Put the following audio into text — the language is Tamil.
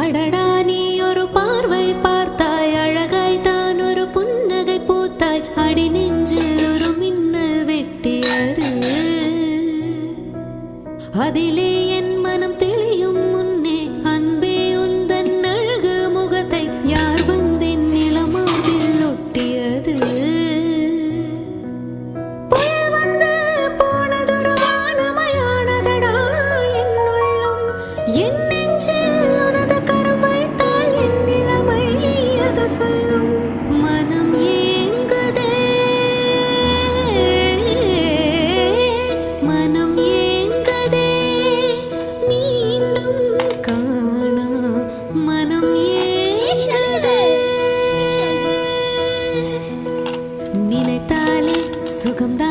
அடடா நீ ஒரு பார்வை பார்த்தாய், அழகாய் தான் ஒரு புன்னகை பூத்தாய், அடி நெஞ்சில் ஒரு மின்னல் வெட்டியது. அதிலே என் மனம் தெளியும் முன்னே அன்பே உந்தன் அழகு முகத்தை யார் வந்தேன் நிலமாவில் ஒட்டியது. புயல் வந்து போனதொரு வானமயானதடா என் உள்ளம், என் நெஞ்சில் உனது கரம் வைத்தால் என் நிலைமை அது சொல்லும். மனம் ஏங்குதே, மனம் ஏங்குதே, மீண்டும் காணா மனம் ஏங்குதே. நினைத்தாலே சுகம்தான்